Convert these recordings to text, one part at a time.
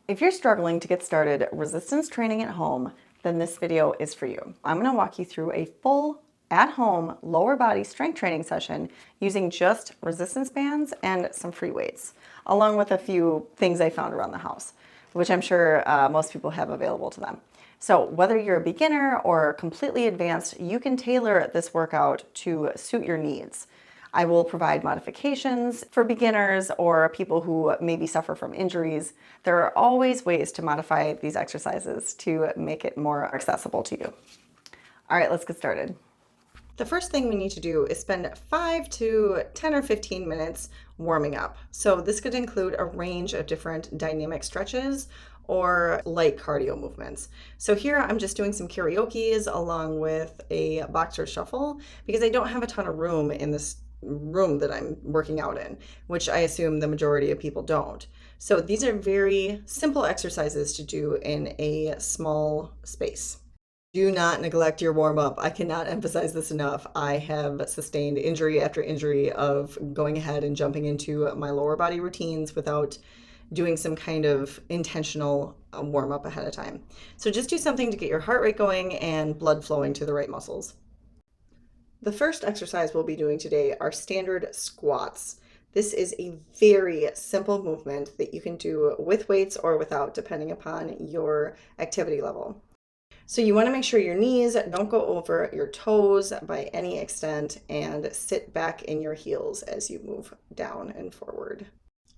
If you're struggling to get started resistance training at home, then this video is for you. I'm going to walk you through a full at-home lower body strength training session using just resistance bands and some free weights, along with a few things I found around the house, which I'm sure most people have available to them. So whether you're a beginner or completely advanced, you can tailor this workout to suit your needs. I will provide modifications for beginners or people who maybe suffer from injuries. There are always ways to modify these exercises to make it more accessible to you. All right, let's get started. The first thing we need to do is spend 5 to 10 or 15 minutes warming up. So this could include a range of different dynamic stretches or light cardio movements. So here I'm just doing some karaoke's along with a boxer shuffle because I don't have a ton of room in this room that I'm working out in, which I assume the majority of people don't. So these are very simple exercises to do in a small space. Do not neglect your warm-up. I cannot emphasize this enough. I have sustained injury after injury of going ahead and jumping into my lower body routines without doing some kind of intentional warm-up ahead of time. So just do something to get your heart rate going and blood flowing to the right muscles. The first exercise we'll be doing today are standard squats. This is a very simple movement that you can do with weights or without, depending upon your activity level. So you want to make sure your knees don't go over your toes by any extent and sit back in your heels as you move down and forward.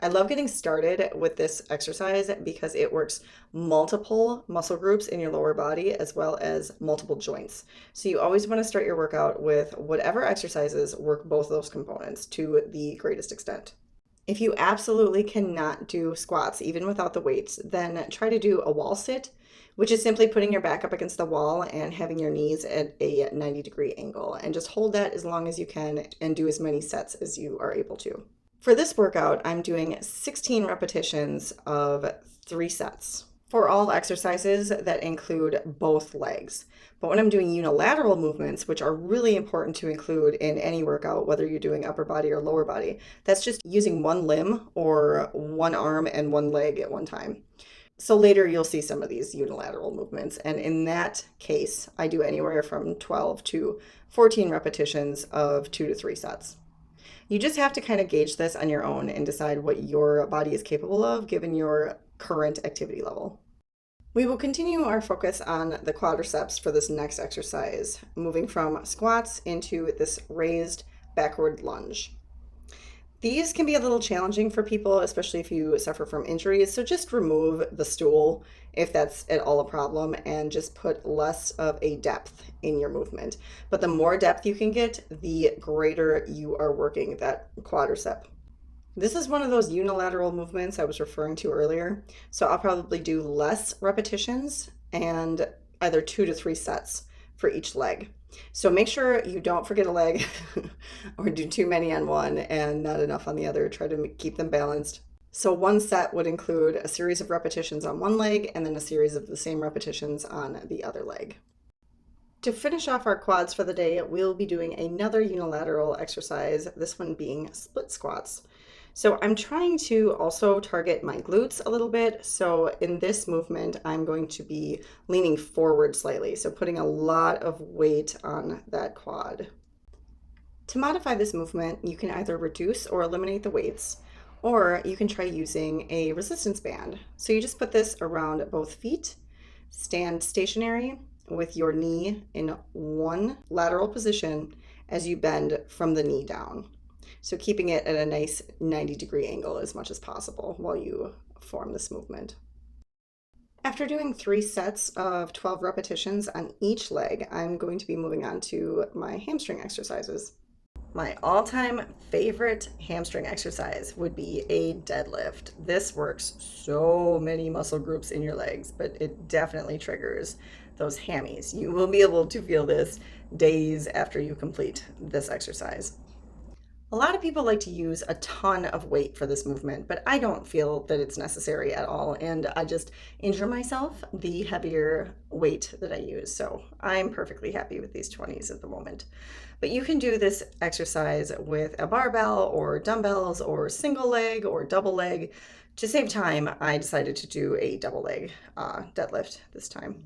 I love getting started with this exercise because it works multiple muscle groups in your lower body as well as multiple joints. So you always want to start your workout with whatever exercises work both of those components to the greatest extent. If you absolutely cannot do squats, even without the weights, then try to do a wall sit, which is simply putting your back up against the wall and having your knees at a 90-degree angle. And just hold that as long as you can and do as many sets as you are able to. For this workout, I'm doing 16 repetitions of 3 sets for all exercises that include both legs. But when I'm doing unilateral movements, which are really important to include in any workout, whether you're doing upper body or lower body, that's just using one limb or one arm and one leg at one time. So later you'll see some of these unilateral movements. And in that case, I do anywhere from 12 to 14 repetitions of 2 to 3 sets. You just have to kind of gauge this on your own and decide what your body is capable of given your current activity level. We will continue our focus on the quadriceps for this next exercise, moving from squats into this raised backward lunge. These can be a little challenging for people, especially if you suffer from injuries. So just remove the stool if that's at all a problem and just put less of a depth in your movement. But the more depth you can get, the greater you are working that quadricep. This is one of those unilateral movements I was referring to earlier. So I'll probably do less repetitions and either 2 to 3 sets for each leg. So make sure you don't forget a leg or do too many on one and not enough on the other. Try to keep them balanced. So one set would include a series of repetitions on one leg and then a series of the same repetitions on the other leg. To finish off our quads for the day, we'll be doing another unilateral exercise, this one being split squats. So I'm trying to also target my glutes a little bit. So in this movement, I'm going to be leaning forward slightly. So putting a lot of weight on that quad. To modify this movement, you can either reduce or eliminate the weights, or you can try using a resistance band. So you just put this around both feet, stand stationary with your knee in one lateral position as you bend from the knee down. So keeping it at a nice 90-degree angle as much as possible while you form this movement. After doing 3 sets of 12 repetitions on each leg, I'm going to be moving on to my hamstring exercises. My all-time favorite hamstring exercise would be a deadlift. This works so many muscle groups in your legs, but it definitely triggers those hammies. You will be able to feel this days after you complete this exercise. A lot of people like to use a ton of weight for this movement, but I don't feel that it's necessary at all, and I just injure myself the heavier weight that I use. So I'm perfectly happy with these 20s at the moment. But you can do this exercise with a barbell or dumbbells or single leg or double leg. To save time, I decided to do a double leg deadlift this time.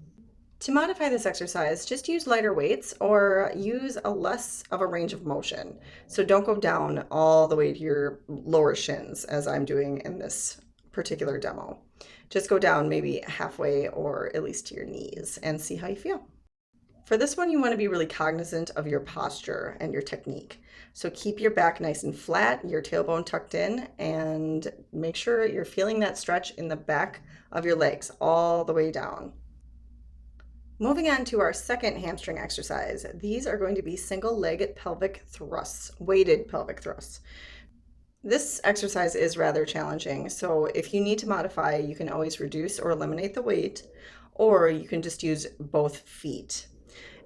To modify this exercise, just use lighter weights or use a less of a range of motion. So don't go down all the way to your lower shins as I'm doing in this particular demo. Just go down maybe halfway or at least to your knees and see how you feel. For this one, you want to be really cognizant of your posture and your technique. So keep your back nice and flat, your tailbone tucked in, and make sure you're feeling that stretch in the back of your legs all the way down. Moving on to our second hamstring exercise. These are going to be single-legged pelvic thrusts, weighted pelvic thrusts. This exercise is rather challenging, so if you need to modify, you can always reduce or eliminate the weight, or you can just use both feet.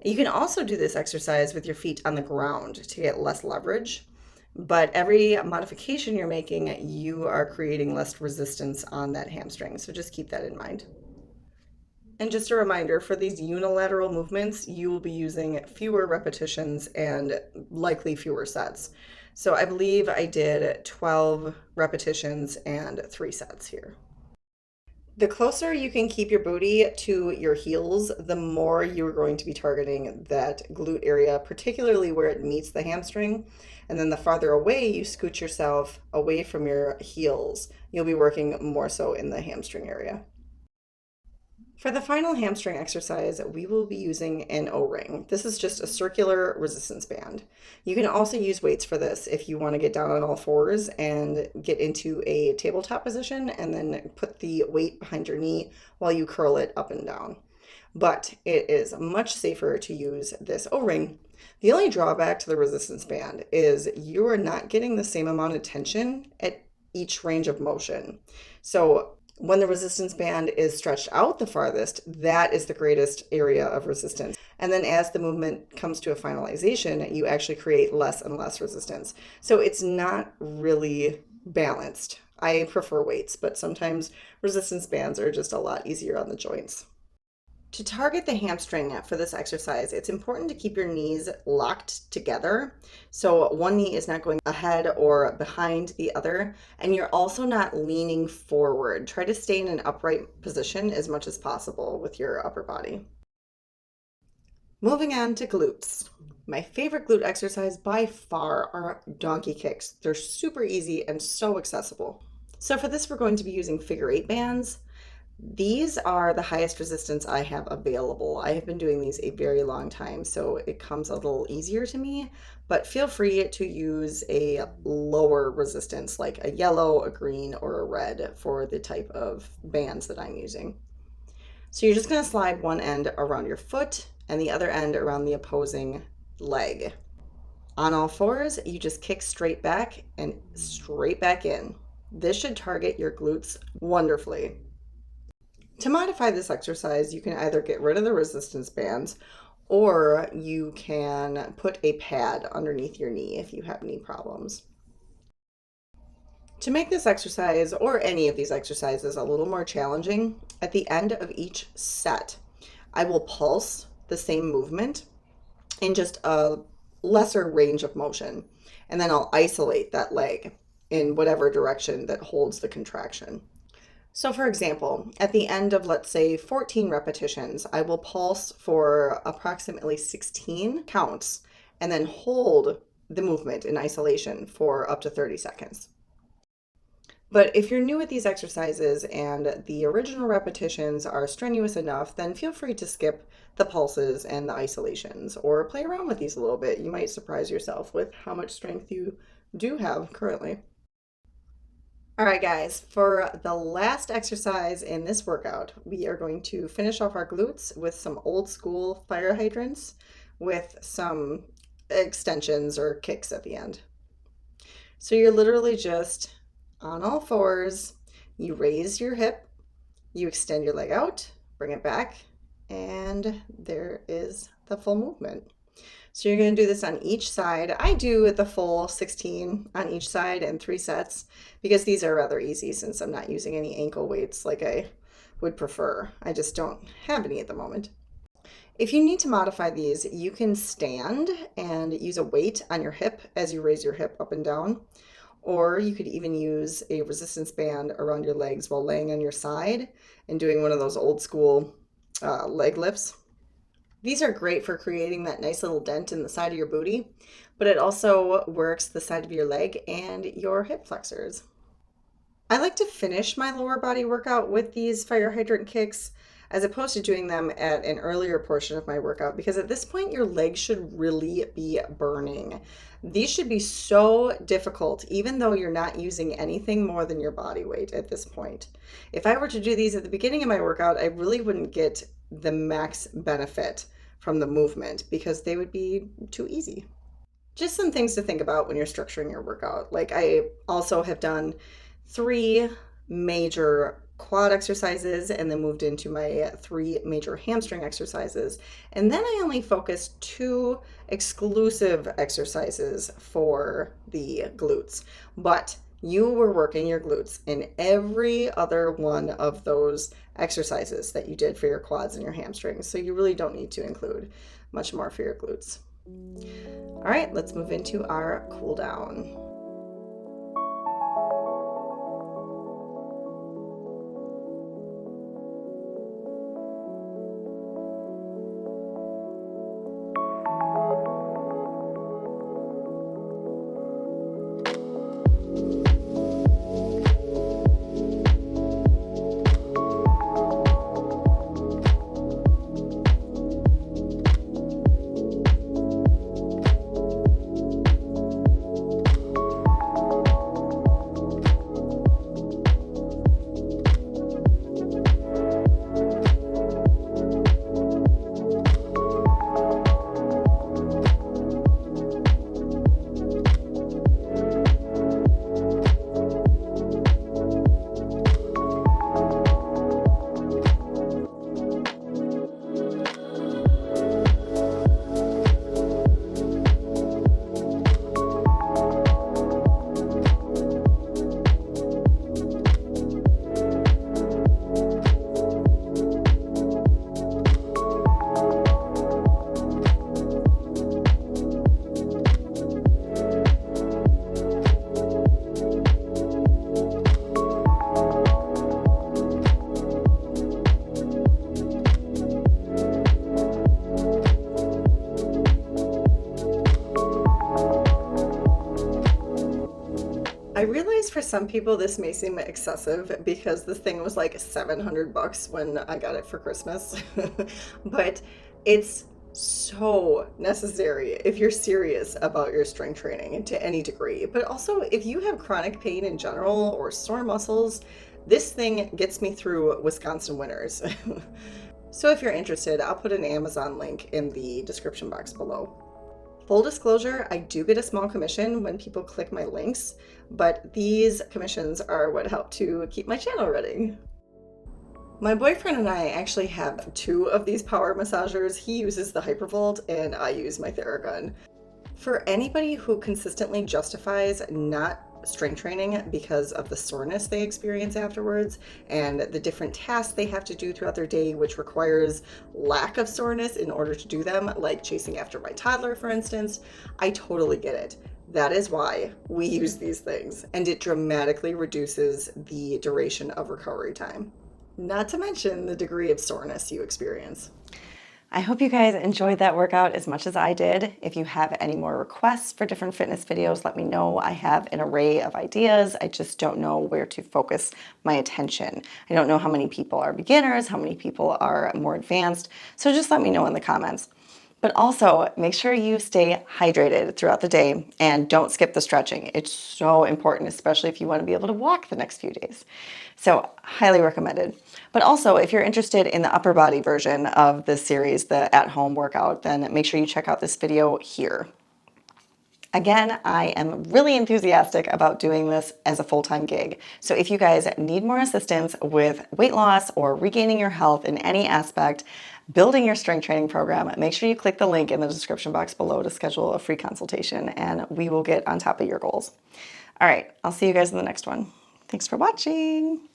You can also do this exercise with your feet on the ground to get less leverage, but every modification you're making, you are creating less resistance on that hamstring, so just keep that in mind. And just a reminder, for these unilateral movements, you will be using fewer repetitions and likely fewer sets. So I believe I did 12 repetitions and 3 sets here. The closer you can keep your booty to your heels, the more you're going to be targeting that glute area, particularly where it meets the hamstring. And then the farther away you scoot yourself away from your heels, you'll be working more so in the hamstring area. For the final hamstring exercise, we will be using an O-ring. This is just a circular resistance band. You can also use weights for this if you want to get down on all fours and get into a tabletop position and then put the weight behind your knee while you curl it up and down. But it is much safer to use this O-ring. The only drawback to the resistance band is you are not getting the same amount of tension at each range of motion. So when the resistance band is stretched out the farthest, that is the greatest area of resistance. And then as the movement comes to a finalization, you actually create less and less resistance. So it's not really balanced. I prefer weights, but sometimes resistance bands are just a lot easier on the joints. To target the hamstring for this exercise, it's important to keep your knees locked together. So one knee is not going ahead or behind the other, and you're also not leaning forward. Try to stay in an upright position as much as possible with your upper body. Moving on to glutes. My favorite glute exercise by far are donkey kicks. They're super easy and so accessible. So for this, we're going to be using figure 8 bands. These are the highest resistance I have available. I have been doing these a very long time, so it comes a little easier to me, but feel free to use a lower resistance like a yellow, a green, or a red for the type of bands that I'm using. So you're just going to slide one end around your foot and the other end around the opposing leg. On all fours, you just kick straight back and straight back in. This should target your glutes wonderfully. To modify this exercise, you can either get rid of the resistance bands or you can put a pad underneath your knee if you have knee problems. To make this exercise or any of these exercises a little more challenging, at the end of each set, I will pulse the same movement in just a lesser range of motion, and then I'll isolate that leg in whatever direction that holds the contraction. So for example, at the end of, let's say, 14 repetitions, I will pulse for approximately 16 counts and then hold the movement in isolation for up to 30 seconds. But if you're new at these exercises and the original repetitions are strenuous enough, then feel free to skip the pulses and the isolations or play around with these a little bit. You might surprise yourself with how much strength you do have currently. All right, guys, for the last exercise in this workout, we are going to finish off our glutes with some old school fire hydrants with some extensions or kicks at the end. So you're literally just on all fours, you raise your hip, you extend your leg out, bring it back, and there is the full movement. So you're going to do this on each side. I do the full 16 on each side and 3 sets because these are rather easy since I'm not using any ankle weights like I would prefer. I just don't have any at the moment. If you need to modify these, you can stand and use a weight on your hip as you raise your hip up and down, Or you could even use a resistance band around your legs while laying on your side and doing one of those old school leg lifts. These are great for creating that nice little dent in the side of your booty, but it also works the side of your leg and your hip flexors. I like to finish my lower body workout with these fire hydrant kicks as opposed to doing them at an earlier portion of my workout, because at this point your legs should really be burning. These should be so difficult even though you're not using anything more than your body weight at this point. If I were to do these at the beginning of my workout, I really wouldn't get the max benefit from the movement because they would be too easy. Just some things to think about when you're structuring your workout. Like, I also have done 3 major quad exercises and then moved into my 3 major hamstring exercises. And then I only focused 2 exclusive exercises for the glutes. But you were working your glutes in every other one of those exercises that you did for your quads and your hamstrings. So you really don't need to include much more for your glutes. All right, let's move into our cool down. I realize for some people this may seem excessive because this thing was like $700 when I got it for Christmas, but it's so necessary if you're serious about your strength training to any degree. But also, if you have chronic pain in general or sore muscles, this thing gets me through Wisconsin winters. So if you're interested, I'll put an Amazon link in the description box below. Full disclosure, I do get a small commission when people click my links, but these commissions are what help to keep my channel running. My boyfriend and I actually have 2 of these power massagers. He uses the Hypervolt and I use my Theragun. For anybody who consistently justifies not strength training because of the soreness they experience afterwards and the different tasks they have to do throughout their day, which requires lack of soreness in order to do them, like chasing after my toddler, for instance, I totally get it. That is why we use these things, and it dramatically reduces the duration of recovery time, not to mention the degree of soreness you experience. I hope you guys enjoyed that workout as much as I did. If you have any more requests for different fitness videos, let me know. I have an array of ideas. I just don't know where to focus my attention. I don't know how many people are beginners, how many people are more advanced. So just let me know in the comments. But also make sure you stay hydrated throughout the day and don't skip the stretching. It's so important, especially if you want to be able to walk the next few days. So highly recommended. But also, if you're interested in the upper body version of this series, the at-home workout, then make sure you check out this video here. Again, I am really enthusiastic about doing this as a full-time gig. So if you guys need more assistance with weight loss or regaining your health in any aspect, building your strength training program, make sure you click the link in the description box below to schedule a free consultation and we will get on top of your goals. All right, I'll see you guys in the next one. Thanks for watching.